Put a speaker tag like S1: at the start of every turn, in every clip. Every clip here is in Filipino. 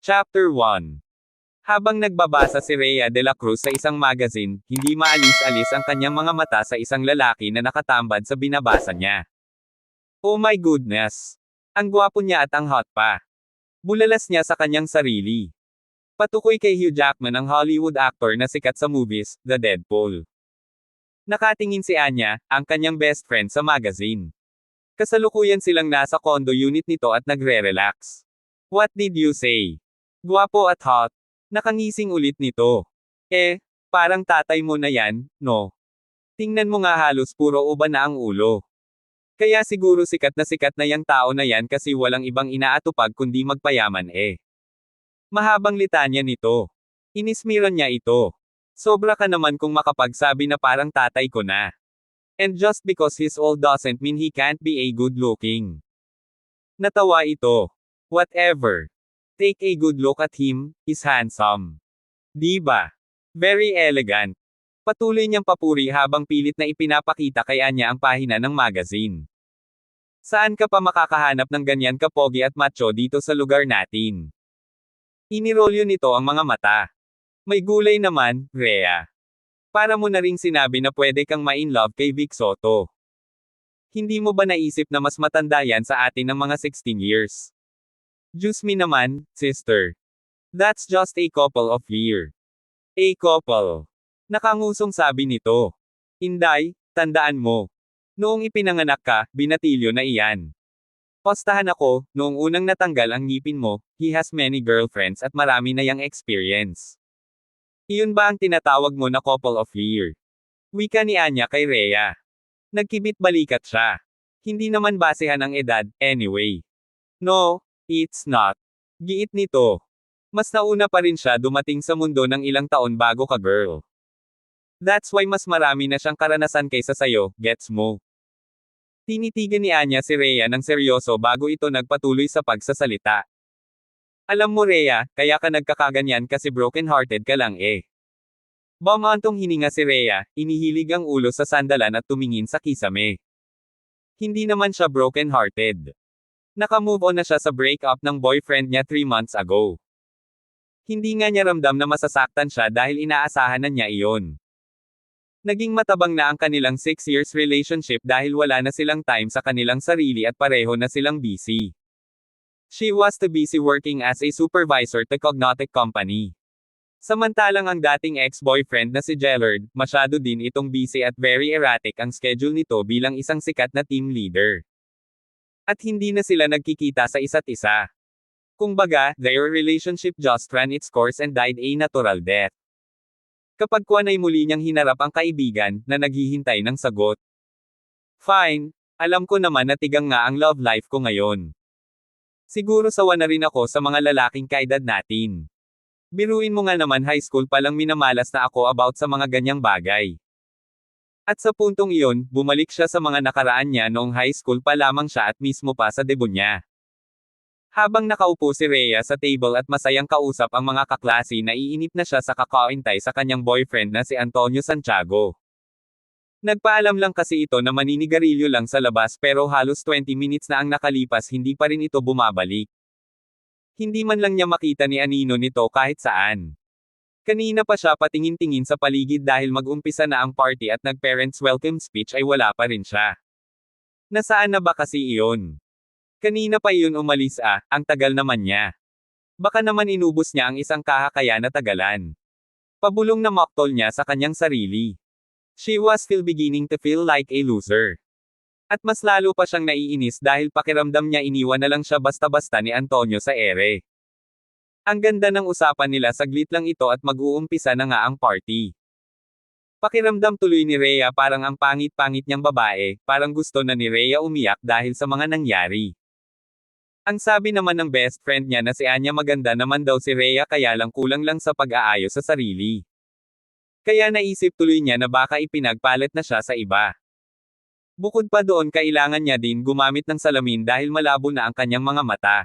S1: Chapter 1. Habang nagbabasa si Rhea de la Cruz sa isang magazine, hindi maalis-alis ang kanyang mga mata sa isang lalaki na nakatambad sa binabasa niya. Oh my goodness! Ang gwapo niya at ang hot pa. Bulalas niya sa kanyang sarili. Patukoy kay Hugh Jackman ang Hollywood actor na sikat sa movies, The Deadpool. Nakatingin si Anya, ang kanyang best friend sa magazine. Kasalukuyan silang nasa condo unit nito at nagre-relax. What did you say? Gwapo at hot. Nakangising ulit nito. Parang tatay mo na yan, no? Tingnan mo nga halos puro uban na ang ulo. Kaya siguro sikat na yang tao na yan kasi walang ibang inaatupag kundi magpayaman Mahabang litanya nito. Inismiran niya ito. Sobra ka naman kung makapagsabi na parang tatay ko na. And just because he's old doesn't mean he can't be a good looking. Natawa ito. Whatever. Take a good look at him, he's handsome. Diba? Very elegant. Patuloy niyang papuri habang pilit na ipinapakita kay Anya ang pahina ng magazine. Saan ka pa makakahanap ng ganyan kapogi at macho dito sa lugar natin? Inirolyo nito ang mga mata. May gulay naman, Rhea. Para mo na ring sinabi na pwede kang ma-in-love kay Vic Soto. Hindi mo ba naisip na mas matanda yan sa atin ng mga 16 years? Diyos me naman, sister. That's just a couple of year. A couple. Nakangusong sabi nito. Inday, tandaan mo. Noong ipinanganak ka, binatilyo na iyan. Postahan ako, noong unang natanggal ang ngipin mo, he has many girlfriends at marami na yang experience. Iyon ba ang tinatawag mo na couple of year? Wika ni Anya kay Rhea. Nagkibit balikat siya. Hindi naman basehan ang edad, anyway. No. It's not. Giit nito. Mas nauna pa rin siya dumating sa mundo ng ilang taon bago ka girl. That's why mas marami na siyang karanasan kaysa sayo, gets mo? Tinitigan ni Anya si Rhea ng seryoso bago ito nagpatuloy sa pagsasalita. Alam mo Rhea, kaya ka nagkakaganyan kasi broken-hearted ka lang Bumantong hininga si Rhea, inihilig ang ulo sa sandalan at tumingin sa kisame. Hindi naman siya broken-hearted. Naka-move on na siya sa breakup ng boyfriend niya 3 months ago. Hindi nga niya ramdam na masasaktan siya dahil inaasahan na niya iyon. Naging matabang na ang kanilang 6 years relationship dahil wala na silang time sa kanilang sarili at pareho na silang busy. She was too busy working as a supervisor to Cognotic Company. Samantalang ang dating ex-boyfriend na si Gellard, masyado din itong busy at very erratic ang schedule nito bilang isang sikat na team leader. At hindi na sila nagkikita sa isa't isa. Kumbaga, their relationship just ran its course and died a natural death. Kapag ay muli niyang hinarap ang kaibigan, na naghihintay ng sagot. Fine, alam ko naman na tigang nga ang love life ko ngayon. Siguro sawa na rin ako sa mga lalaking kaedad natin. Biruin mo nga naman high school pa lang minamalas na ako about sa mga ganyang bagay. At sa puntong iyon, bumalik siya sa mga nakaraan niya noong high school pa lamang siya at mismo pa sa debut niya. Habang nakaupo si Rhea sa table at masayang kausap ang mga kaklase naiinip na siya sa kakaintay sa kanyang boyfriend na si Antonio Santiago. Nagpaalam lang kasi ito na maninigarilyo lang sa labas pero halos 20 minutes na ang nakalipas hindi pa rin ito bumabalik. Hindi man lang niya makita ni Anino nito kahit saan. Kanina pa siya patingin-tingin sa paligid dahil mag-umpisa na ang party at nag-parents welcome speech ay wala pa rin siya. Nasaan na ba kasi iyon? Kanina pa iyon umalis ang tagal naman niya. Baka naman inubos niya ang isang kaha kaya natagalan. Pabulong na mocktail niya sa kanyang sarili. She was still beginning to feel like a loser. At mas lalo pa siyang naiinis dahil pakiramdam niya iniwan na lang siya basta-basta ni Antonio sa ere. Ang ganda ng usapan nila saglit lang ito at mag-uumpisa na nga ang party. Pakiramdam tuloy ni Rhea parang ang pangit-pangit niyang babae, parang gusto na ni Rhea umiyak dahil sa mga nangyari. Ang sabi naman ng best friend niya na si Anya maganda naman daw si Rhea kaya lang kulang lang sa pag-aayos sa sarili. Kaya naisip tuloy niya na baka ipinagpalit na siya sa iba. Bukod pa doon kailangan niya din gumamit ng salamin dahil malabo na ang kanyang mga mata.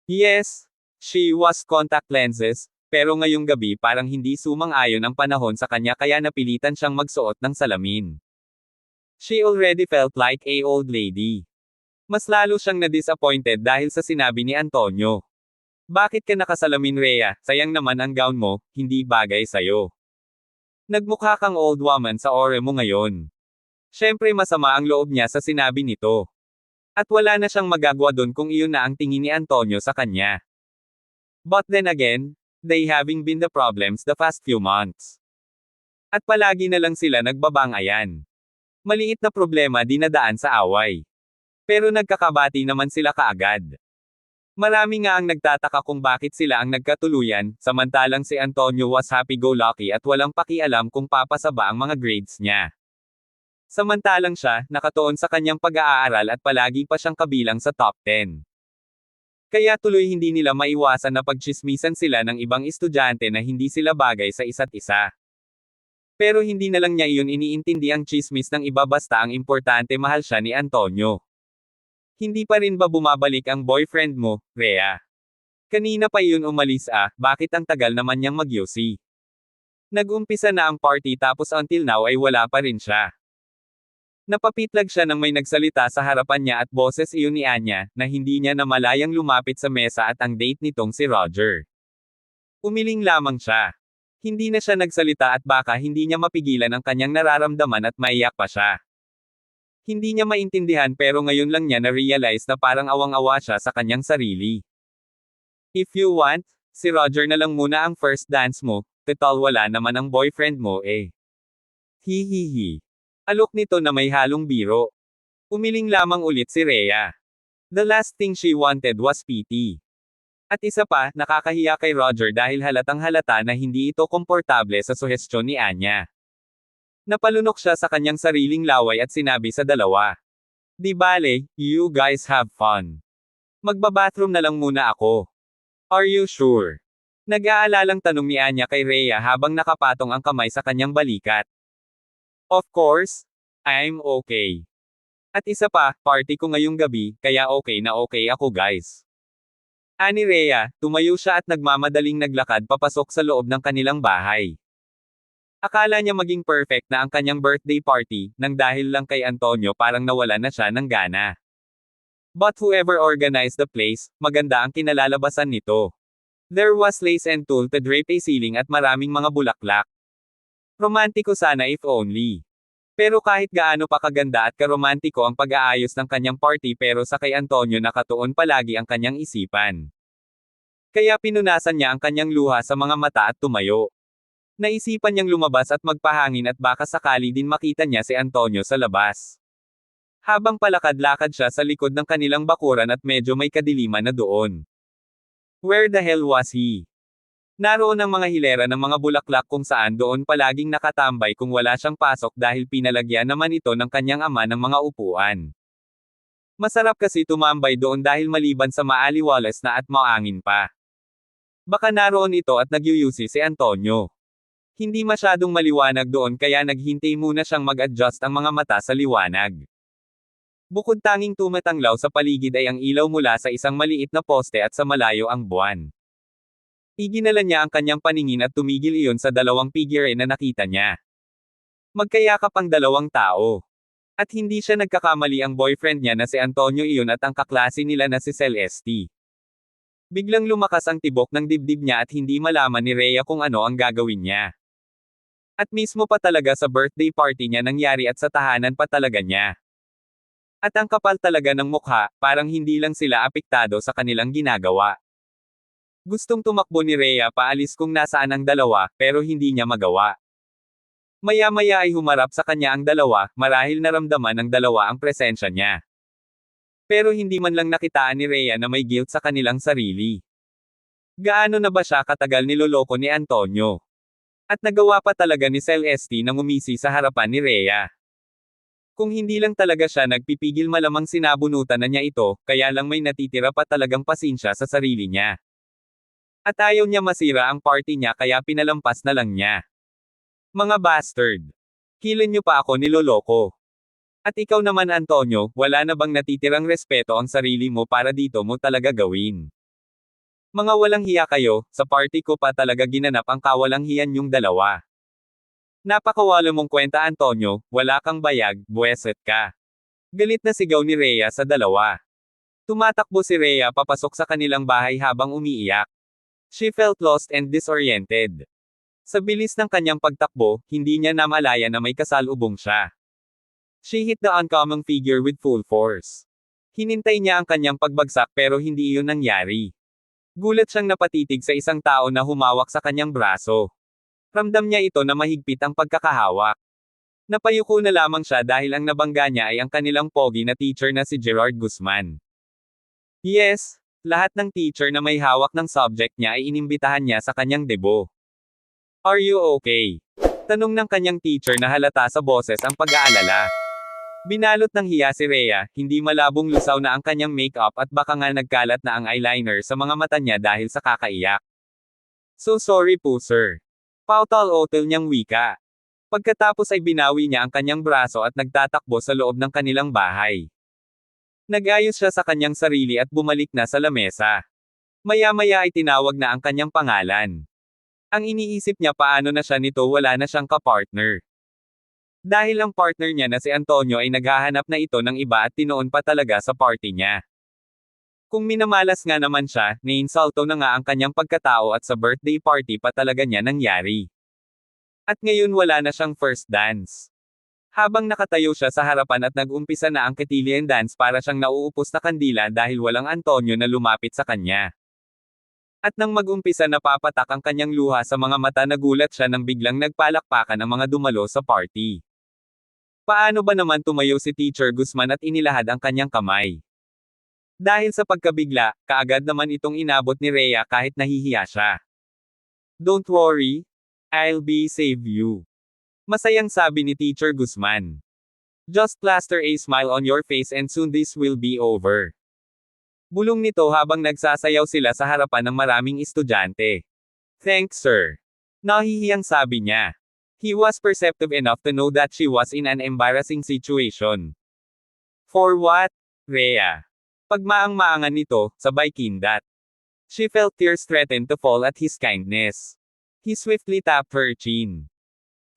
S1: Yes. She was contact lenses, pero ngayong gabi parang hindi sumang-ayon ang panahon sa kanya kaya napilitan siyang magsuot ng salamin. She already felt like a old lady. Mas lalo siyang na-disappointed dahil sa sinabi ni Antonio. Bakit ka nakasalamin Rhea? Sayang naman ang gown mo, hindi bagay sa'yo. Nagmukha kang old woman sa ore mo ngayon. Siyempre masama ang loob niya sa sinabi nito. At wala na siyang magagawa doon kung iyon na ang tingin ni Antonio sa kanya. But then again, they having been the problems the past few months. At palagi na lang sila nagbabangayan. Maliit na problema dinadaan sa away. Pero nagkakabati naman sila kaagad. Marami nga ang nagtataka kung bakit sila ang nagkatuluyan, samantalang si Antonio was happy-go-lucky at walang pakialam kung papasa ba ang mga grades niya. Samantalang siya, nakatuon sa kanyang pag-aaral at palagi pa siyang kabilang sa top 10. Kaya tuloy hindi nila maiwasan na pagtsismisan sila ng ibang estudyante na hindi sila bagay sa isa't isa. Pero hindi na lang niya iyon iniintindi ang chismis ng iba basta ang importante mahal siya ni Antonio. Hindi pa rin ba bumabalik ang boyfriend mo, Rhea? Kanina pa yun umalis bakit ang tagal naman niyang mag-UC? Nag-umpisa na ang party tapos until now ay wala pa rin siya. Napapitlag siya nang may nagsalita sa harapan niya at boses iyon ni Anya, na hindi niya na malayang lumapit sa mesa at ang date nitong si Roger. Umiling lamang siya. Hindi na siya nagsalita at baka hindi niya mapigilan ang kanyang nararamdaman at maiyak pa siya. Hindi niya maintindihan pero ngayon lang niya na-realize na parang awang-awa siya sa kanyang sarili. If you want, si Roger na lang muna ang first dance mo, total wala naman ang boyfriend mo eh. Hihihi. Alok nito na may halong biro. Umiling lamang ulit si Rhea. The last thing she wanted was pity. At isa pa, nakakahiya kay Roger dahil halatang halata na hindi ito komportable sa suhestyon ni Anya. Napalunok siya sa kanyang sariling laway at sinabi sa dalawa. Di bale, you guys have fun. Magbabathroom na lang muna ako. Are you sure? Nag-aalalang tanong ni Anya kay Rhea habang nakapatong ang kamay sa kanyang balikat. Of course, I'm okay. At isa pa, party ko ngayong gabi, kaya okay na okay ako guys. Ani Rhea, tumayo siya at nagmamadaling naglakad papasok sa loob ng kanilang bahay. Akala niya maging perfect na ang kanyang birthday party, nang dahil lang kay Antonio parang nawala na siya ng gana. But whoever organized the place, maganda ang kinalalabasan nito. There was lace and tulle to drape a ceiling at maraming mga bulaklak. Romantiko sana if only. Pero kahit gaano pa kaganda at karomantiko ang pag-aayos ng kanyang party pero sa kay Antonio nakatuon palagi ang kanyang isipan. Kaya pinunasan niya ang kanyang luha sa mga mata at tumayo. Naisipan niyang lumabas at magpahangin at baka sakali din makita niya si Antonio sa labas. Habang palakad-lakad siya sa likod ng kanilang bakuran at medyo may kadiliman na doon. Where the hell was he? Naroon ang mga hilera ng mga bulaklak kung saan doon palaging nakatambay kung wala siyang pasok dahil pinalagyan naman ito ng kanyang ama ng mga upuan. Masarap kasi tumambay doon dahil maliban sa maaliwalas na at maangin pa. Baka naroon ito at nagyuyusi si Antonio. Hindi masyadong maliwanag doon kaya naghintay muna siyang mag-adjust ang mga mata sa liwanag. Bukod tanging tumatanglaw sa paligid ay ang ilaw mula sa isang maliit na poste at sa malayo ang buwan. Iginala niya ang kanyang paningin at tumigil iyon sa dalawang figure na nakita niya. Magkayakap ang dalawang tao. At hindi siya nagkakamali ang boyfriend niya na si Antonio iyon at ang kaklase nila na si Celeste. Biglang lumakas ang tibok ng dibdib niya at hindi malaman ni Rhea kung ano ang gagawin niya. At mismo pa talaga sa birthday party niya nangyari at sa tahanan pa talaga niya. At ang kapal talaga ng mukha, parang hindi lang sila apektado sa kanilang ginagawa. Gustong tumakbo ni Rhea paalis kung nasaan ang dalawa, pero hindi niya magawa. Maya-maya ay humarap sa kanya ang dalawa, marahil naramdaman ng dalawa ang presensya niya. Pero hindi man lang nakitaan ni Rhea na may guilt sa kanilang sarili. Gaano na ba siya katagal niloloko ni Antonio? At nagawa pa talaga ni Celeste nang umisi sa harapan ni Rhea. Kung hindi lang talaga siya nagpipigil malamang sinabunutan na niya ito, kaya lang may natitira pa talagang pasensya sa sarili niya. At ayaw niya masira ang party niya kaya pinalampas na lang niya. Mga bastard! Kailan niyo pa ako niloloko? At ikaw naman Antonio, wala na bang natitirang respeto ang sarili mo para dito mo talaga gawin? Mga walang hiya kayo, sa party ko pa talaga ginanap ang kawalang hiyan yung dalawa. Napakawalo mong kwenta Antonio, wala kang bayag, buweset ka. Galit na sigaw ni Rhea sa dalawa. Tumatakbo si Rhea papasok sa kanilang bahay habang umiiyak. She felt lost and disoriented. Sa bilis ng kanyang pagtakbo, hindi niya namalaya na may kasalubong siya. She hit the oncoming figure with full force. Hinintay niya ang kanyang pagbagsak pero hindi iyon nangyari. Gulat siyang napatitig sa isang tao na humawak sa kanyang braso. Ramdam niya ito na mahigpit ang pagkakahawak. Napayuko na lamang siya dahil ang nabangga niya ay ang kanilang pogi na teacher na si Gerard Guzman. Yes, lahat ng teacher na may hawak ng subject niya ay inimbitahan niya sa kanyang debo. Are you okay? Tanong ng kanyang teacher na halata sa boses ang pag-aalala. Binalot ng hiya si Rhea, hindi malabong lusaw na ang kanyang makeup at baka nga nagkalat na ang eyeliner sa mga mata niya dahil sa kakaiyak. So sorry po sir. Pautal-otal niyang wika. Pagkatapos ay binawi niya ang kanyang braso at nagtatakbo sa loob ng kanilang bahay. Nag-ayos siya sa kanyang sarili at bumalik na sa lamesa. Maya-maya ay tinawag na ang kanyang pangalan. Ang iniisip niya paano na siya nito wala na siyang kapartner. Dahil ang partner niya na si Antonio ay naghahanap na ito ng iba at tinoon pa talaga sa party niya. Kung minamalas nga naman siya, neinsulto na nga ang kanyang pagkatao at sa birthday party pa talaga niya nangyari. At ngayon wala na siyang first dance. Habang nakatayo siya sa harapan at nag-umpisa na ang cotillion dance para siyang nauupos na kandila dahil walang Antonio na lumapit sa kanya. At nang mag-umpisa napapatak ang kanyang luha sa mga mata nagulat siya nang biglang nagpalakpakan ang mga dumalo sa party. Paano ba naman tumayo si Teacher Guzman at inilahad ang kanyang kamay? Dahil sa pagkabigla, kaagad naman itong inabot ni Rhea kahit nahihiya siya. Don't worry, I'll be save you. Masayang sabi ni Teacher Guzman. Just plaster a smile on your face and soon this will be over. Bulong nito habang nagsasayaw sila sa harapan ng maraming estudyante. Thanks sir. Nahihiyang sabi niya. He was perceptive enough to know that she was in an embarrassing situation. For what, Rhea? Pagmaang-maangan nito, sabay kindat. She felt tears threaten to fall at his kindness. He swiftly tapped her chin.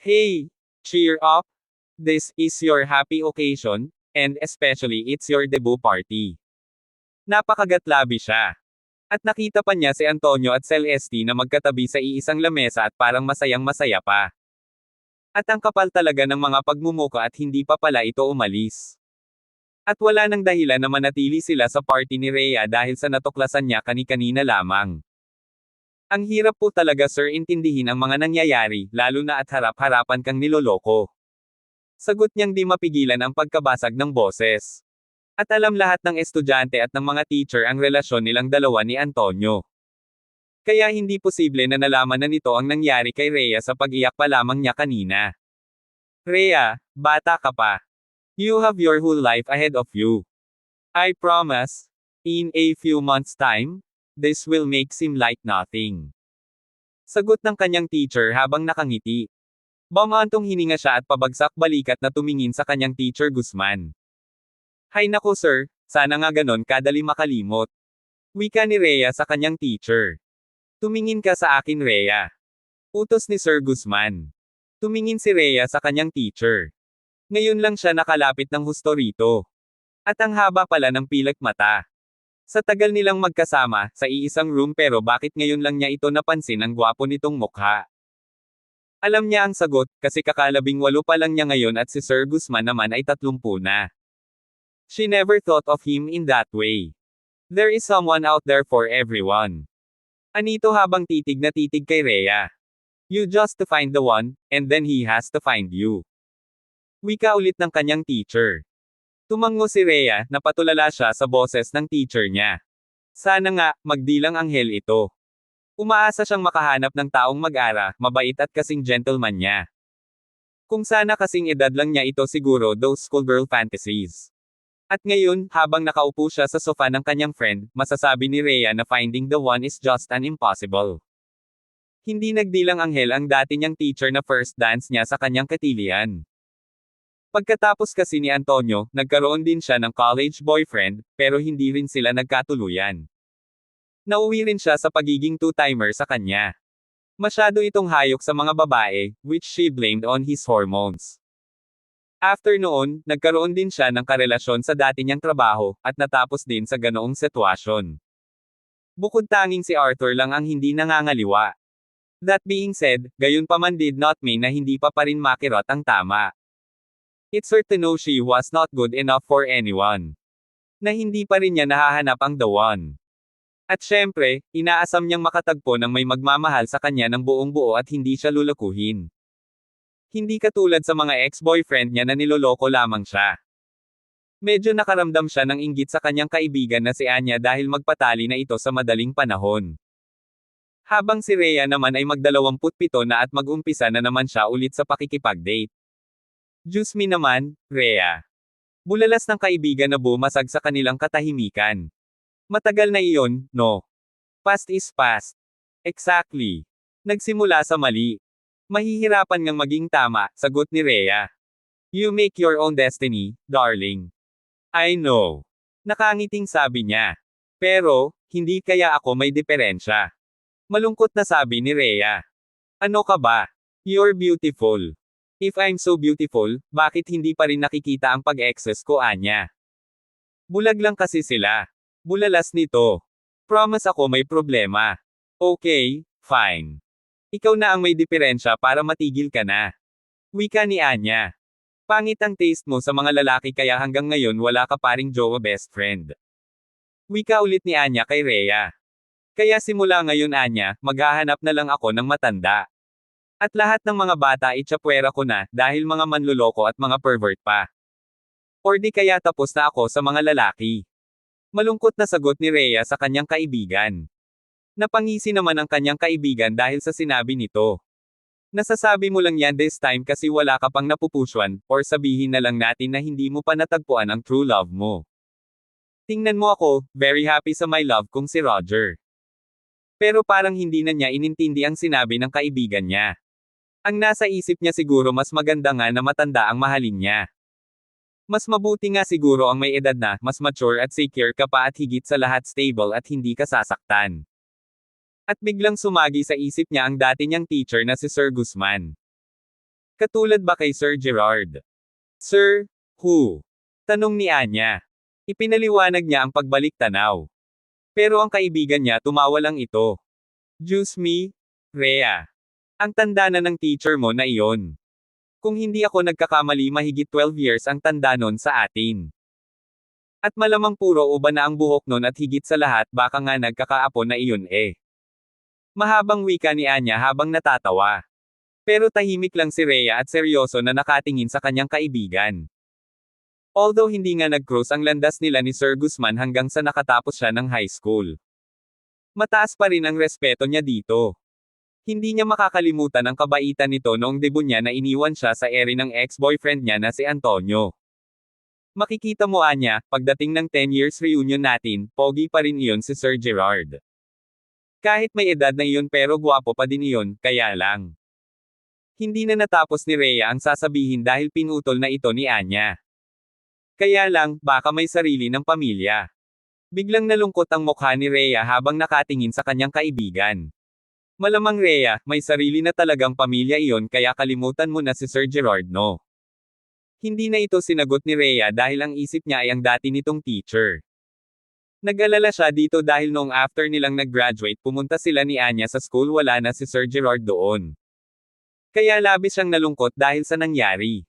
S1: Hey, cheer up. This is your happy occasion, and especially it's your debut party. Napakagatlabi siya. At nakita pa niya si Antonio at Celeste na magkatabi sa iisang lamesa at parang masayang-masaya pa. At ang kapal talaga ng mga pagmumuka at hindi pa pala ito umalis. At wala nang dahilan na manatili sila sa party ni Rhea dahil sa natuklasan niya kani-kanina lamang. Ang hirap po talaga sir intindihin ang mga nangyayari, lalo na at harap-harapan kang niloloko. Sagot niyang di mapigilan ang pagkabasag ng boses. At alam lahat ng estudyante at ng mga teacher ang relasyon nilang dalawa ni Antonio. Kaya hindi posible na nalaman na nito ang nangyari kay Rhea sa pag-iyak pa lamang niya kanina. Rhea, bata ka pa. You have your whole life ahead of you. I promise, in a few months' time, this will make seem like nothing. Sagot ng kanyang teacher habang nakangiti. Bumantong hininga siya at pabagsak balikat na tumingin sa kanyang teacher Guzman. Hay nako sir, sana nga ganon kadali makalimot. Wika ni Rhea sa kanyang teacher. Tumingin ka sa akin Rhea. Utos ni Sir Guzman. Tumingin si Rhea sa kanyang teacher. Ngayon lang siya nakalapit ng husto rito. At ang haba pala ng pilak mata. Sa tagal nilang magkasama, sa iisang room pero bakit ngayon lang niya ito napansin ang gwapo nitong mukha. Alam niya ang sagot, kasi kakalabing-8 pa lang niya ngayon at si Sir Guzman naman ay 30 na. She never thought of him in that way. There is someone out there for everyone. Anito habang titig na titig kay Rhea. You just to find the one, and then he has to find you. Wika ulit ng kanyang teacher. Tumango si Rhea, napatulala siya sa boses ng teacher niya. Sana nga, magdilang anghel ito. Umaasa siyang makahanap ng taong mag-ara, mabait at kasing gentleman niya. Kung sana kasing edad lang niya ito siguro those schoolgirl fantasies. At ngayon, habang nakaupo siya sa sofa ng kanyang friend, masasabi ni Rhea na finding the one is just an impossible. Hindi nagdilang anghel ang dati niyang teacher na first dance niya sa kanyang cotillion. Pagkatapos kasi ni Antonio, nagkaroon din siya ng college boyfriend, pero hindi rin sila nagkatuluyan. Nauwi rin siya sa pagiging two-timer sa kanya. Masyado itong hayok sa mga babae, which she blamed on his hormones. After noon, nagkaroon din siya ng karelasyon sa dati niyang trabaho, at natapos din sa ganoong sitwasyon. Bukod tanging si Arthur lang ang hindi nangangaliwa. That being said, gayunpaman did not mean na hindi pa rin makirot ang tama. It's her to know she was not good enough for anyone. Na hindi pa rin niya nahahanap ang the one. At syempre, inaasam niyang makatagpo ng may magmamahal sa kanya ng buong buo at hindi siya lulukuhin. Hindi katulad sa mga ex-boyfriend niya na niloloko lamang siya. Medyo nakaramdam siya ng inggit sa kanyang kaibigan na si Anya dahil magpatali na ito sa madaling panahon. Habang si Rhea naman ay mag-27 na at mag-umpisa na naman siya ulit sa pakikipag-date. Diyos me naman, Rhea. Bulalas ng kaibigan na bumasag sa kanilang katahimikan. Matagal na iyon, no? Past is past. Exactly. Nagsimula sa mali. Mahihirapan ngang maging tama, sagot ni Rhea. You make your own destiny, darling. I know. Nakangiting sabi niya. Pero, hindi kaya ako may diferensya. Malungkot na sabi ni Rhea. Ano ka ba? You're beautiful. If I'm so beautiful, bakit hindi pa rin nakikita ang pag-excess ko, Anya? Bulag lang kasi sila. Bulalas nito. Promise ako may problema. Okay, fine. Ikaw na ang may diferensya para matigil ka na. Wika ni Anya. Pangit ang taste mo sa mga lalaki kaya hanggang ngayon wala ka paring jowa best friend. Wika ulit ni Anya kay Rhea. Kaya simula ngayon, Anya, maghahanap na lang ako ng matanda. At lahat ng mga bata itsapwera ko na, dahil mga manluloko at mga pervert pa. Or di kaya tapos na ako sa mga lalaki. Malungkot na sagot ni Rhea sa kanyang kaibigan. Napangisi naman ang kanyang kaibigan dahil sa sinabi nito. Nasasabi mo lang yan this time kasi wala ka pang napupuswan, or sabihin na lang natin na hindi mo pa natagpuan ang true love mo. Tingnan mo ako, very happy sa my love kong si Roger. Pero parang hindi na niya inintindi ang sinabi ng kaibigan niya. Ang nasa isip niya siguro mas maganda nga na matanda ang mahalin niya. Mas mabuti nga siguro ang may edad na, mas mature at secure ka pa at higit sa lahat stable at hindi ka sasaktan. At biglang sumagi sa isip niya ang dati niyang teacher na si Sir Guzman. Katulad ba kay Sir Gerard? Sir, who? Tanong ni Anya. Ipinaliwanag niya ang pagbalik tanaw. Pero ang kaibigan niya tumawa lang ito. Diyos me, Rhea. Ang tanda na ng teacher mo na iyon. Kung hindi ako nagkakamali mahigit 12 years ang tanda nun sa atin. At malamang puro uba na ang buhok nun at higit sa lahat baka nga nagkakaapo na iyon eh. Mahabang wika ni Anya habang natatawa. Pero tahimik lang si Rhea at seryoso na nakatingin sa kanyang kaibigan. Although hindi nga nag-cross ang landas nila ni Sir Guzman hanggang sa nakatapos siya ng high school. Mataas pa rin ang respeto niya dito. Hindi niya makakalimutan ang kabaitan nito noong debut niya na iniwan siya sa ere ng ex-boyfriend niya na si Antonio. Makikita mo, Anya, pagdating ng 10 years reunion natin, pogi pa rin iyon si Sir Gerard. Kahit may edad na iyon pero gwapo pa din iyon, kaya lang. Hindi na natapos ni Rhea ang sasabihin dahil pinutol na ito ni Anya. Kaya lang, baka may sarili ng pamilya. Biglang nalungkot ang mukha ni Rhea habang nakatingin sa kanyang kaibigan. Malamang Rhea, may sarili na talagang pamilya iyon kaya kalimutan mo na si Sir Gerard, no? Hindi na ito sinagot ni Rhea dahil ang isip niya ay ang dati nitong teacher. Nag-alala siya dito dahil noong after nilang nag-graduate pumunta sila ni Anya sa school wala na si Sir Gerard doon. Kaya labis siyang nalungkot dahil sa nangyari.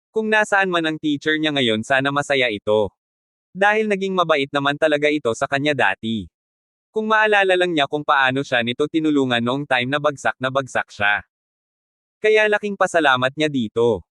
S1: Kung nasaan man ang teacher niya ngayon sana masaya ito. Dahil naging mabait naman talaga ito sa kanya dati. Kung maalala lang niya kung paano siya nito tinulungan noong time na bagsak siya. Kaya laking pasalamat niya dito.